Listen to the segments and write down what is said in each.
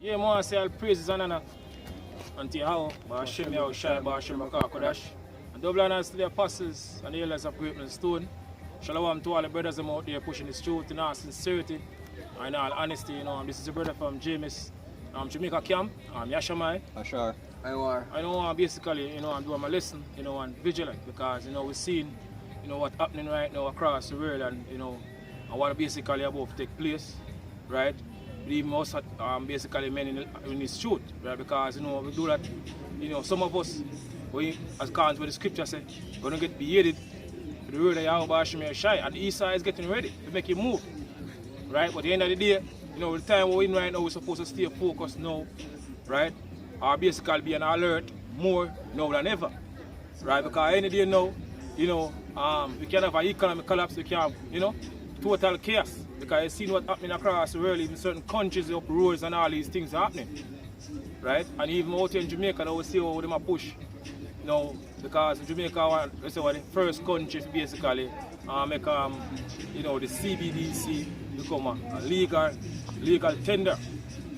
Yeah, man, I say all praises and honor unto Yahweh, Ba'ashem Yahweh Shai, Ba'ashem Kodash, and double honors to the apostles and the elders of Great Millstone Stone. Shalom to all the brothers them out there pushing this truth in all sincerity and in all honesty. You know, this is a brother from James, Jamaica camp. I'm Yashamai. Ashar. I know basically, you know, I'm doing my lesson, you know, on vigilant because, you know, we're seeing, you know, what's happening right now across the world and, you know, and what basically about to take place, right? Even us basically men in this truth, right? Because, you know, we do that, you know, some of us, we, as according to what the scripture says, we're going to get beheaded for the word of Yahweh Ba'ashem Shai, and the east side is getting ready to make it move, right? But at the end of the day, you know, the time we're in right now, we're supposed to stay focused now, right? Or basically be on alert more now than ever, right? Because any day now, you know, we can have an economic collapse, we can have, you know, total chaos. Because you've seen what's happening across the world, even certain countries, up roads and all these things are happening, right? And even out here in Jamaica, now we see how they push, you know, because Jamaica was the first country to basically make, you know, the CBDC become a legal tender,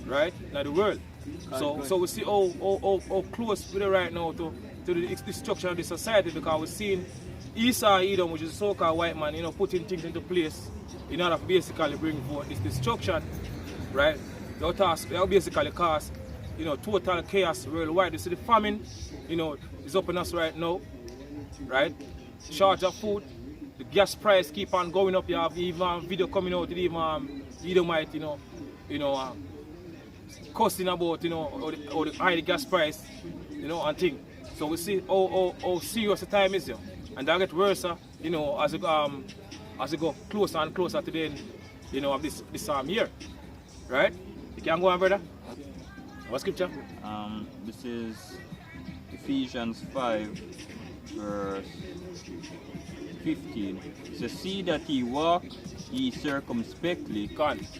right, in the world. So we see how close we are right now to the destruction of the society, because we're seeing Esau Edom, which is a so-called white man, you know, putting things into place in order to basically bring forth this destruction, right? They'll basically cause, you know, total chaos worldwide. You see the famine, you know, is upon us right now, right? Shortage of food, the gas price keep on going up. You have even video coming out, even Edomite, you know, costing about, you know, or the high gas price, you know, and thing. So we see how serious the time is, you know. And that get worse, you know, as we go closer and closer to the end, you know, of this year, right? You can go on, brother. What scripture? This is Ephesians 5, verse 15. It says, "See that ye walk ye circumspectly,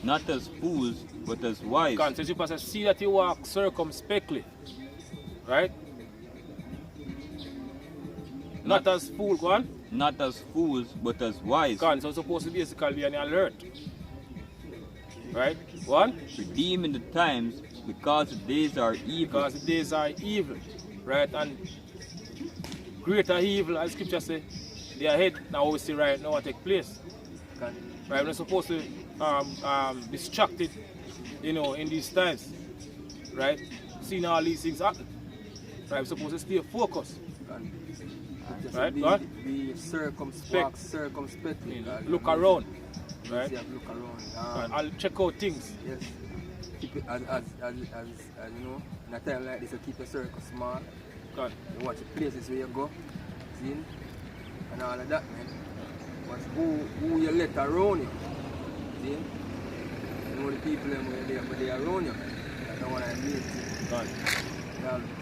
not as fools, but as wise." So you says, "See that ye walk circumspectly," right? Not as fools, go on. Not as fools, but as wise. So it's supposed to basically be on alert. Right? Go on. Redeeming the times, because the days are evil. Because the days are evil. Right? And greater evil, as scripture says, they are ahead now we see right now what take place. Right? We're supposed to be distracted, you know, in these times. Right? Seeing all these things happen. Right? We're supposed to stay focused. Right? Be circumspectly. Look around. Right? Look around. I'll check out things. Yes. Keep it as you know, in a time like this, you keep your circle small. God. You watch the places where you go, see, and all of that, man. Watch who you let around you. See? You know the people when they around you. That's not what I mean. God.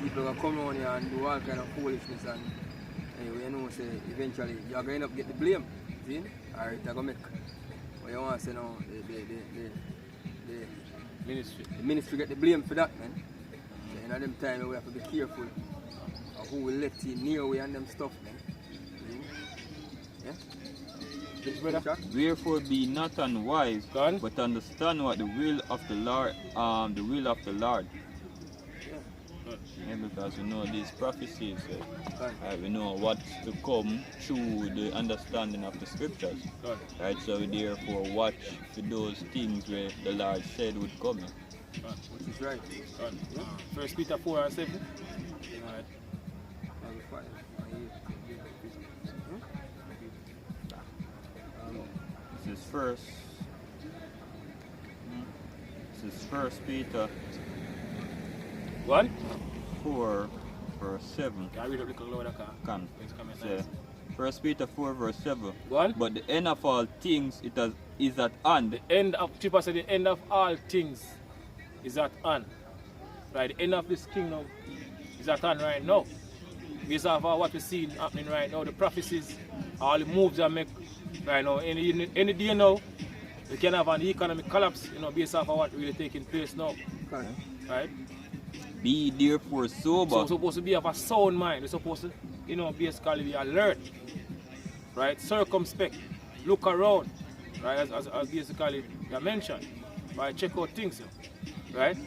People will come around you and do all kind of foolishness, and anyway, you know, say eventually you're going to get the blame. See? Alright, you're going to make. But you want to say now, the ministry get the blame for that, man. So in them time we have to be careful of who will let you near we and them stuff, man. Yeah? Wherefore be not unwise, but understand what the will of the Lord, Yeah, because we know these prophecies, we know what's to come through the understanding of the scriptures. Right, so we therefore watch for those things where the Lord said would come. Which is right. 1 Peter 4 and 7. This is First Peter 4 verse 7. Can I read a little louder? Can. Say, 1 Peter 4 verse 7. What? But the end of all things is at hand. The end of the end of all things is at hand. Right, the end of this kingdom is at hand right now. Based off what we're seeing happening right now, the prophecies, all the moves that make right now. Any day now, we can have an economic collapse, you know, based off what really taking place now. Okay. Right? Be therefore sober. So we're supposed to be of a sound mind. We're supposed to, you know, basically be alert. Right? Circumspect. Look around. Right? As basically you mentioned. Right? Check out things. Right?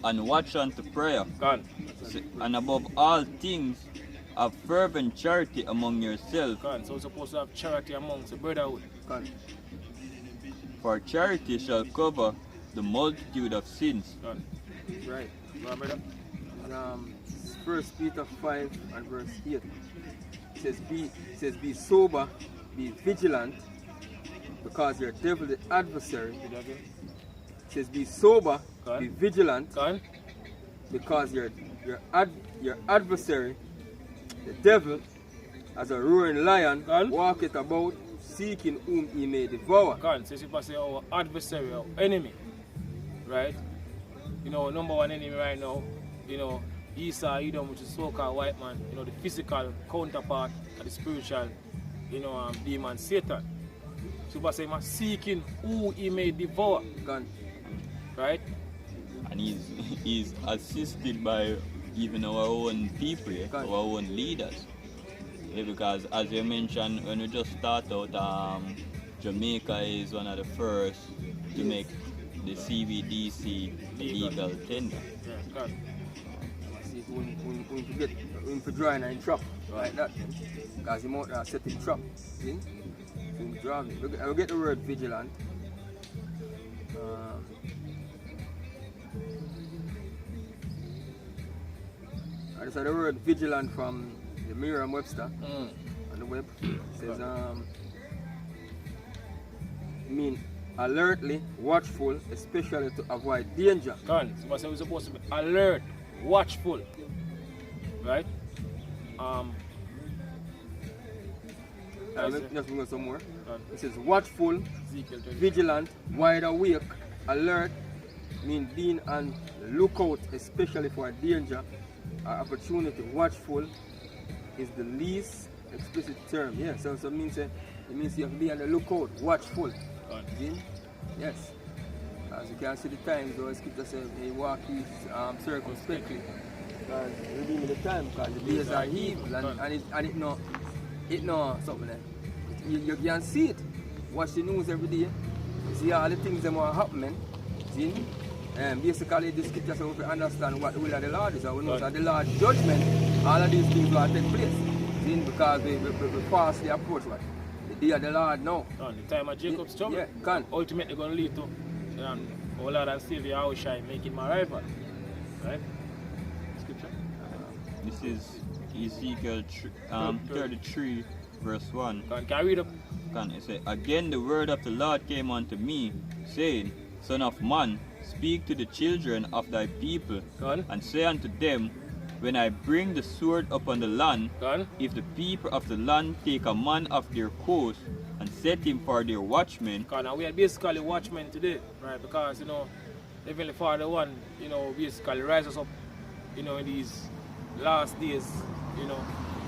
and watch unto prayer. Gone. And above all things, have fervent charity among yourselves. Gone. So we're supposed to have charity amongst the brotherhood. Gone. For charity shall cover the multitude of sins. Gone. Right. Go on, brother. And, 1 Peter 5 and verse 8. It says, be sober, be vigilant, because your devil, the adversary. Read that again. It says, be sober, Go on. be vigilant, Gone. because your adversary, the devil, as a roaring lion, Gone. walketh about, seeking whom he may devour. Gone. So if I say our adversary, our enemy, right? You know, number one enemy right now, you know, Esau, Edom, which is so-called white man, you know, the physical counterpart of the spiritual, you know, demon Satan. So if I say, I'm seeking who he may devour, Gone. right? And he's assisted by even our own people, Okay. our own leaders. Yeah, because as you mentioned, when we just start out, Jamaica is one of the first to make the CBDC legal tender. Yeah, gone. See, when we drawing in trap, like that, because him out there setting trap, see? So we draw it. I will get the word vigilant. I just had the word vigilant from the Merriam-Webster on the web. It says, mean alertly, watchful, especially to avoid danger. Gone. So I say we're supposed to be alert, watchful, right? Let's go some more. Gone. It says watchful, Ezekiel 20. vigilant, wide awake, alert, mean being on lookout, especially for danger or opportunity. Watchful is the least explicit term. Yeah, so it means you have to be on the lookout, watchful. Gone. See? Yes. As you can see the times, though, scripture says, hey, walk ye circumspectly. Because redeem the time, because the days are evil, and it no something like you can see it. Watch the news every day. You see all the things that are happening. See? Basically, the scripture says we understand what the will of the Lord is. And we know that the Lord's judgment, all of these things will take place. See? Because we fastly approach what? The day of the Lord now. The time of Jacob's trouble. Yeah, can. Ultimately going to lead to our Lord and Savior Yahushua making my rival. Right? Scripture. This is Ezekiel 33 verse 1. Can I read up? Can it say, again the word of the Lord came unto me, saying, Son of man, speak to the children of thy people, Gone. and say unto them, when I bring the sword upon the land, Gone. if the people of the land take a man of their coast and set him for their watchman, Now we are basically watchmen today, right? Because, you know, Heavenly Father one, you know, basically rise us up, you know, in these last days, you know,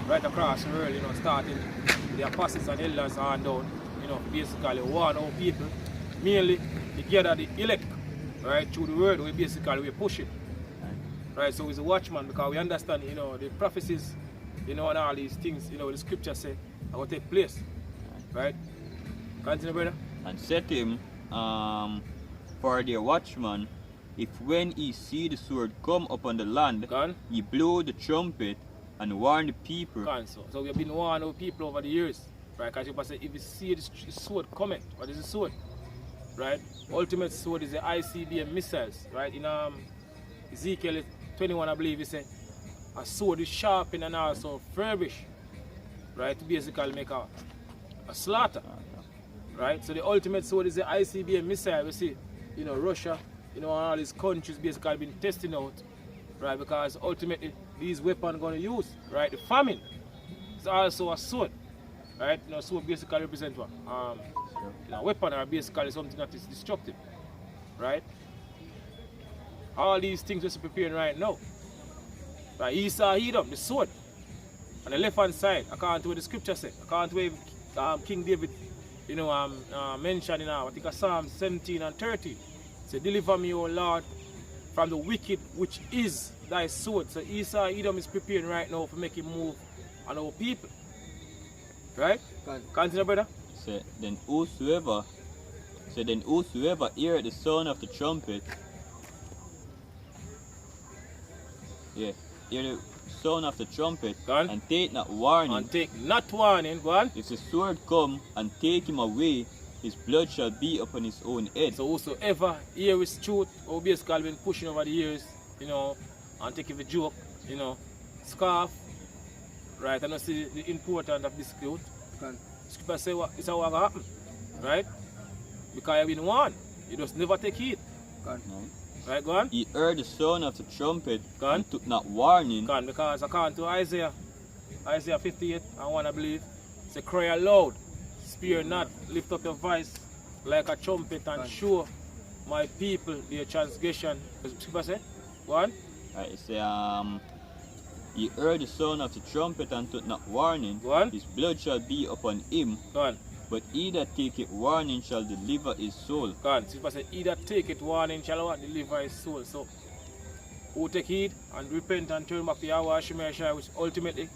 right across the world, you know, starting with the apostles and elders on down, you know, basically warn our people, mainly to gather the elect, right, through the word, we basically push it. Right, so he's a watchman because we understand, you know, the prophecies, you know, and all these things, you know, the scripture say are going to take place. Right? Continue, brother. and set him for their watchman, if when he see the sword come upon the land, Gone. he blow the trumpet and warn the people. Gone. So we have been warning our people over the years. Right? Because you say, if you see the sword coming, what is the sword? Right? Ultimate sword is the ICBM missiles. Right? In Ezekiel 21, I believe, he said, a sword is sharpened and also furbished, right, to basically make a slaughter, right? So the ultimate sword is the ICBM missile. We see, you know, Russia, you know, all these countries basically been testing out, right, because ultimately these weapons are going to use, right, the famine is also a sword, right? You know, sword basically represents what? You know, weapon are basically something that is destructive, right? All these things we're preparing right now. Right, Esau, Edom, the sword. On the left hand side, according to what the scripture said, according to what King David, you know, mentioned in I think Psalm 17 and 30. Say, deliver me, O Lord, from the wicked which is thy sword. So Esau, Edom is preparing right now for making move on our people. Right? Continue, brother. Say, then whosoever heareth the sound of the trumpet Yeah. Hear the sound of the trumpet, Go on. and take not warning. And take not warning, go on. If the sword come and take him away, his blood shall be upon his own head. So whosoever hear his truth, or basically been pushing over the years, you know, and take it a joke, you know, scarf, right, and I see the importance of this truth. Scripture say what is what gonna happen, right? Because you've been warned. You just never take heed. Right. Right, go on. He heard the sound of the trumpet Go on. and took not warning. Go on, because according to Isaiah 58, I want to believe, say cry aloud, spare not, lift up your voice like a trumpet and show my people their transgression. What Scripture say? Go on. Right, it say, he heard the sound of the trumpet and took not warning. Go on. His blood shall be upon him. Go on. But he that taketh warning shall deliver his soul. Go on. Scripture say, he that taketh warning shall what? Deliver his soul. So, who take heed and repent and turn back to Yahweh Shemeshai, which ultimately,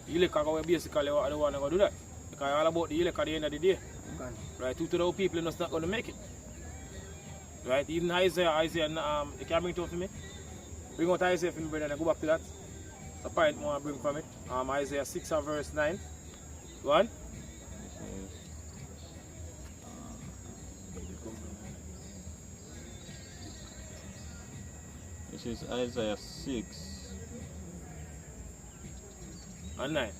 you look at basically what I don't want to do that. Because all about the elect at the end of the day. Right? Two to the people are not going to make it. Right? Even Isaiah, you can bring it up for me? Bring out Isaiah for me, brother, and go back to that. The point I want to bring from it. Isaiah 6 and verse 9. Go on. This is Isaiah 6. And 9.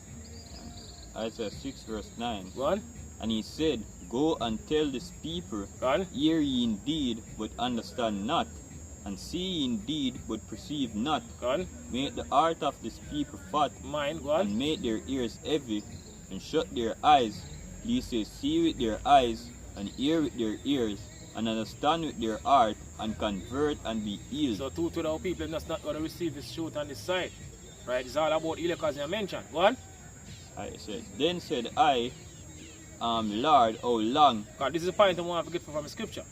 Isaiah 6 verse 9. Go on. And he said, Go and tell this people, Go on. hear ye indeed, but understand not, and see ye indeed, but perceive not. Go on. Make the heart of this people fat, Mine, go on. and make their ears heavy, and shut their eyes, lest they see with their eyes, and hear with their ears, and understand with their heart, and convert and be healed. So two to the people that's not going to receive this truth on this side. Right? It's all about elect as you mentioned. Go on. I said, Then said I, Lord, how long? Because this is the point I want to get from the scripture.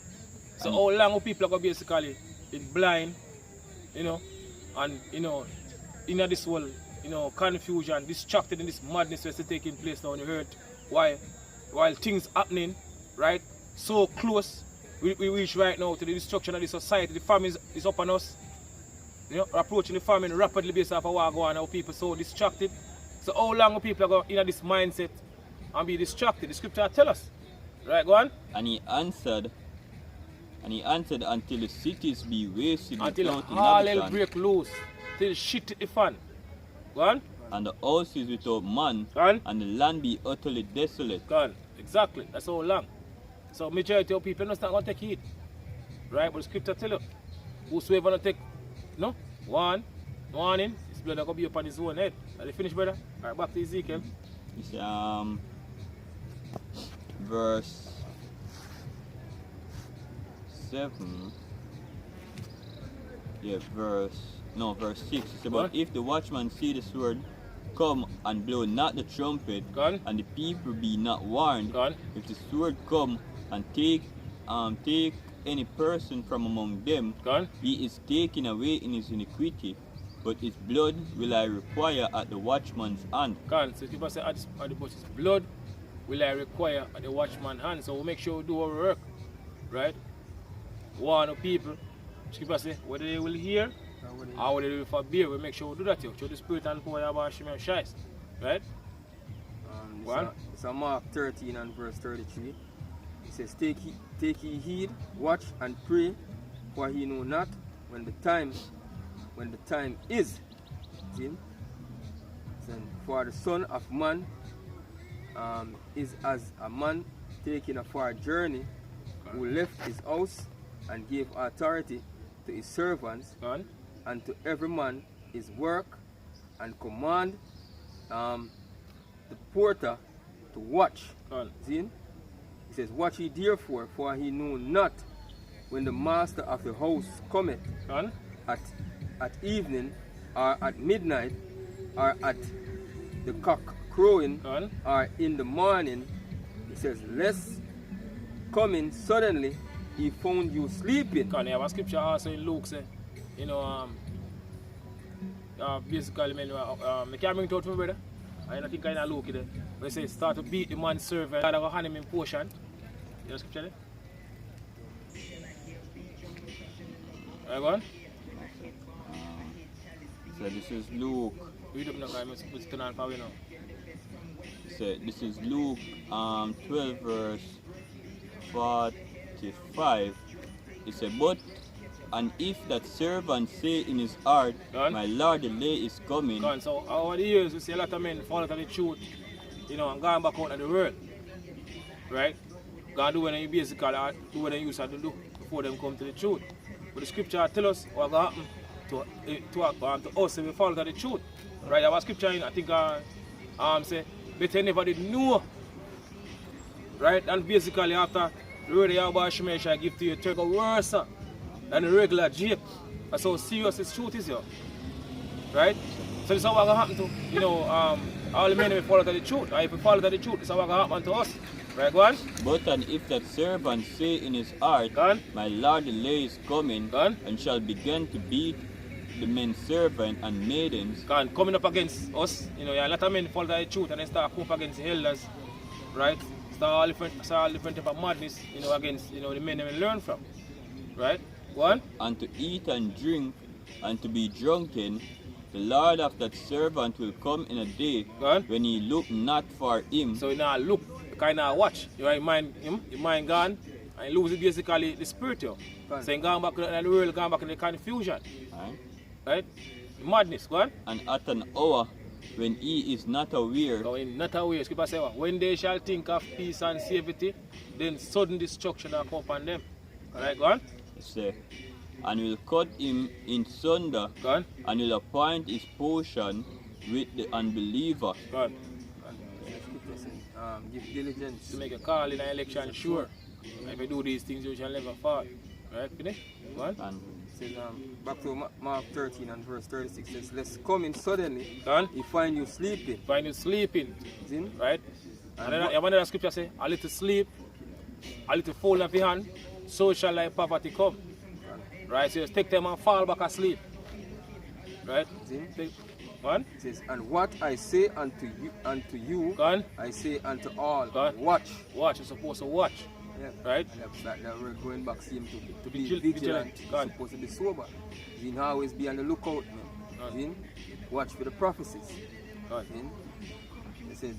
So how long will people are going to basically be blind, you know, and, you know, in this world, you know, confusion, distracted in this madness that's taking place down the earth, while things happening, right, so close, we reach right now to the destruction of the society. The famine is upon us, you know, approaching the famine rapidly based off of what going on, how people so distracted. So how long will people are going in this mindset and be distracted? The scripture tell us. Right, go on. And he answered until the cities be wasted Until without all hell inhabitant, break loose, till shit hit the fan. Go on. and the houses without man, Go on. and the land be utterly desolate. Go on. Exactly. That's how long. So majority of people not going to take heed. Right? But the scripture tell you, whosoever not take, no, warning, his blood going to be upon his own head. Are you finished, brother? All right, back to Ezekiel. It's verse 7. Yeah, verse 6. It says, But if the watchman see the sword come and blow not the trumpet, Gone. and the people be not warned, Gone. if the sword come and take any person from among them, Gone. he is taken away in his iniquity, but his blood will I require at the watchman's hand. Gone. So people say, at the but his blood will I require at the watchman's hand. So we'll make sure we do our work. Right? Warn the people. Scripture say, whether they will hear or whether they will forbear, we make sure we do that. Show the spirit and power of our Shema Shais. Right? It's a Mark 13 and verse 33. It says, Take ye heed, watch and pray, for he know not when the time is. See? For the Son of Man is as a man taking a far journey, who left his house and gave authority to his servants, and to every man his work, and command the porter to watch. See? He says, Watch ye therefore, for he know not when the master of the house cometh, at evening, or at midnight, or at the cock crowing, or in the morning. He says, Lest coming suddenly he found you sleeping. You have a scripture also in Luke, say, you know, basically, man, I can't bring it out to me, brother. I don't think I know Luke there. But it says, start to beat the man's servant, God will hand him in portion. You know scripture there? Alright, go on. So this is Luke. Read up now, guys. Let's turn on power now. So this is Luke 12 verse 45. It said, but and if that servant say in his heart, Done. my Lord, the day is coming. Gone. So over the years, we see a lot of men fall out of the truth, you know, and gone back out of the world, right? Gone do what they basically do what they used to do before them come to the truth. But the scripture tell us what will happen to us if we fall out of the truth, right? Our scripture, I think, say, better never did know, right? And basically after the word of Yahweh Shemai shall give to you, take a worse than the regular Jake. That's how serious this truth is here. Right? So this is how what will happen to, you know, all the men will follow the truth. Or if we follow the truth, this is how what will happen to us. Right, go on? But and if that servant say in his heart, my Lord, the day is coming, and shall begin to beat the men servant and maidens. Coming up against us, you know, a lot of men follow the truth and then start coming up against the elders, right? Start all different type of madness, you know, against, you know, the men they will learn from. Right? One. And to eat and drink and to be drunken, the Lord of that servant will come in a day when he look not for him. So he now look, kind of watch. Your mind gone, and he loses basically the spirit. So he gone back in the world, gone back in the confusion. Right? Madness, go on. And at an hour when he is not aware. So when not aware, Scripture say, when they shall think of peace and safety, then sudden destruction will come upon them. Alright, go on. Say, and will cut him in sunder, and will appoint his portion with the unbeliever. God. Give diligence to make a call in an election, sure. If you do these things, you shall never fall. Right, finish? Go on. And says, back to Mark 13 and verse 36 says, let's come in suddenly, Done. he find you sleeping. Find you sleeping. Zin? Right? And then another scripture say, a little sleep, a little fold of your hand, so shall thy poverty come. Right? So you take them and fall back asleep. Right? Zin? One. It says, and what I say unto you, Gone. I say unto all, Gone. watch. Watch, you're supposed to watch. Yeah. Right? And that we're going back to be Vigilant. You're supposed to be sober. You know, always be on the lookout, man. Watch for the prophecies. They said,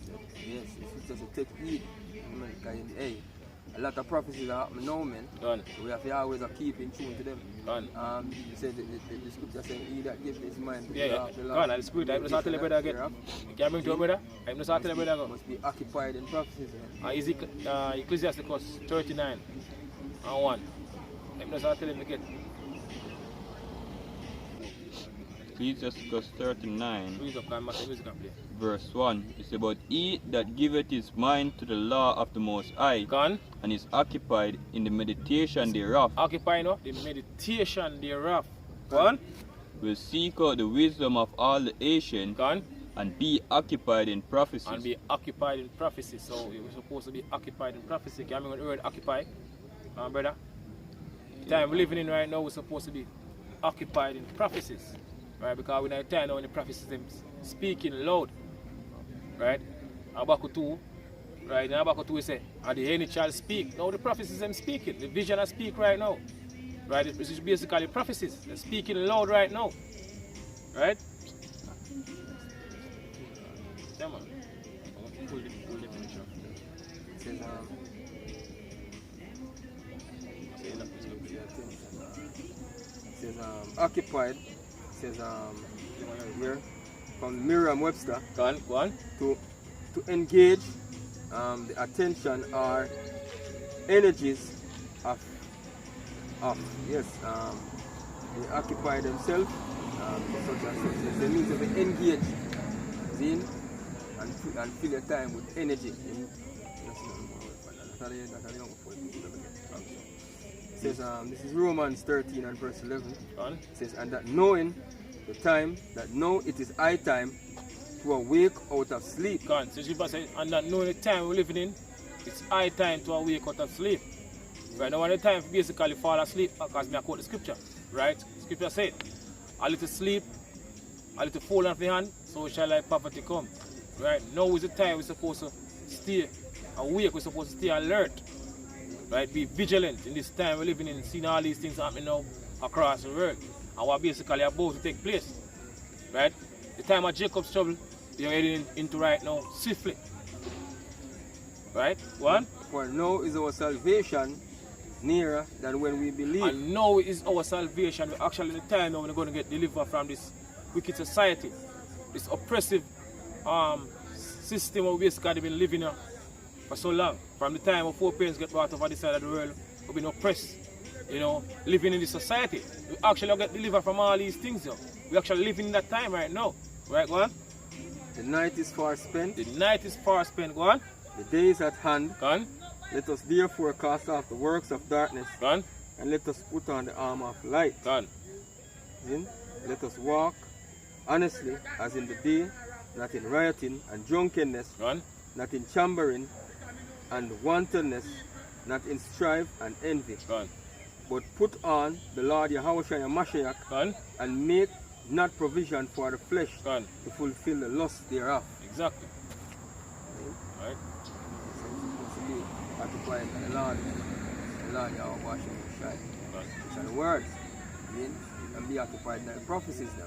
yes, it's just to take heed. Hey, a lot of prophecies are happening now, man. So we have to always keep in tune to them. You said the scripture saying, he that gives his mind. And the spirit, I'm not telling you again. You can bring to your brother. I'm not telling you must be occupied in prophecies. Is Ecclesiasticus 39 and 1. I'm not telling you again. Ecclesiasticus 39 Music can play. verse 1 is about he that giveth his mind to the law of the Most High and is occupied in the meditation thereof. Occupy, no? The meditation thereof. One. Will seek out the wisdom of all the ancients and be occupied in prophecies. And be occupied in prophecy. So you're supposed to be occupied in prophecy. Can you remember the word occupy? Brother? The time we're living in right now, we're supposed to be occupied in prophecies. Right? Because we're in a time now when the prophecies are speaking loud. Right? Habakkuk 2. Right? In Habakkuk 2 we say, and the end shall speak. Now the prophecies are speaking. The vision are speak right now. Right? This is basically prophecies. They're speaking loud right now. Right? Yeah, man. Full definition. It says, it says occupied. It says here from Merriam-Webster. Go on. To engage the attention or energies of they occupy themselves such and such. They need to be engaged in and fill your time with energy. It says this is Romans 13 and verse 11. It says, and that knowing the time, that now it is high time to awake out of sleep. So Jesus said, and that knowing the time we're living in, it's high time to awake out of sleep. Right now, when the time basically fall asleep, because I quote the scripture, right? Scripture said, a little sleep, a little fall off the hand, so shall thy poverty come. Right? Now is the time we're supposed to stay awake, we're supposed to stay alert. Right? Be vigilant in this time we're living in, seeing all these things happening now across the world. And what basically about to take place. right? The time of Jacob's trouble, you're heading into right now swiftly. Right? One. For now is our salvation nearer than when we believe. And now is our salvation. We're actually in the time now we're going to get delivered from this wicked society, this oppressive system of basically they've been living for so long. From the time our foreparents get brought over this side of the world, we've been oppressed, you know, living in this society. We actually get delivered from all these things, yo. We're actually living in that time right now. Right, go on? The night is far spent. The night is far spent, go on? The day is at hand. Go on? Let us therefore cast off the works of darkness. Go on? And let us put on the armor of light. Go on? Then let us walk honestly as in the day, not in rioting and drunkenness, Go on? not in chambering and wantonness, not in strife and envy. Go on? But put on the Lord Yahushua Mashiach Go on? and make not provision for the flesh Go on? to fulfill the lust thereof. Exactly. Right? So we're supposed to be occupied by the Lord Yahushua Mashiach. Which are the words. And be occupied by the prophecies now.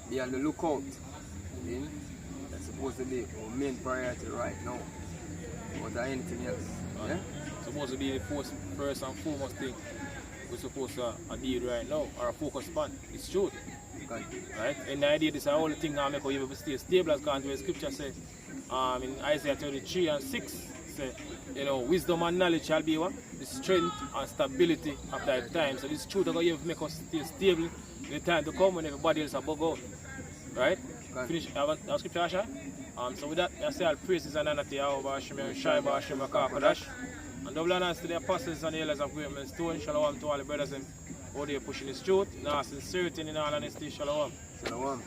Be on the lookout. That's supposed to be our main priority right now. More than anything else. Yeah? Supposed to be the first and foremost thing we're supposed to deal right now, or a focus upon. It's true. Right? And the idea this is the only thing that make you stay stable, as the scripture says in Isaiah 33 and 6 say, you know, wisdom and knowledge shall be what? The strength and stability of that time. So this truth is going to make us stay stable in the time to come when everybody else are bug out. Right? Finish our scripture, Asha? So with that, I say all praises and honor to Yahweh, Hashem, Shai, Hashem, Kakadash. And double honors to the apostles and the elders of Great Men Stone. Shalom to all the brothers and all they pushing the truth. Now sincerity in all honesty. Shalom. Shalom.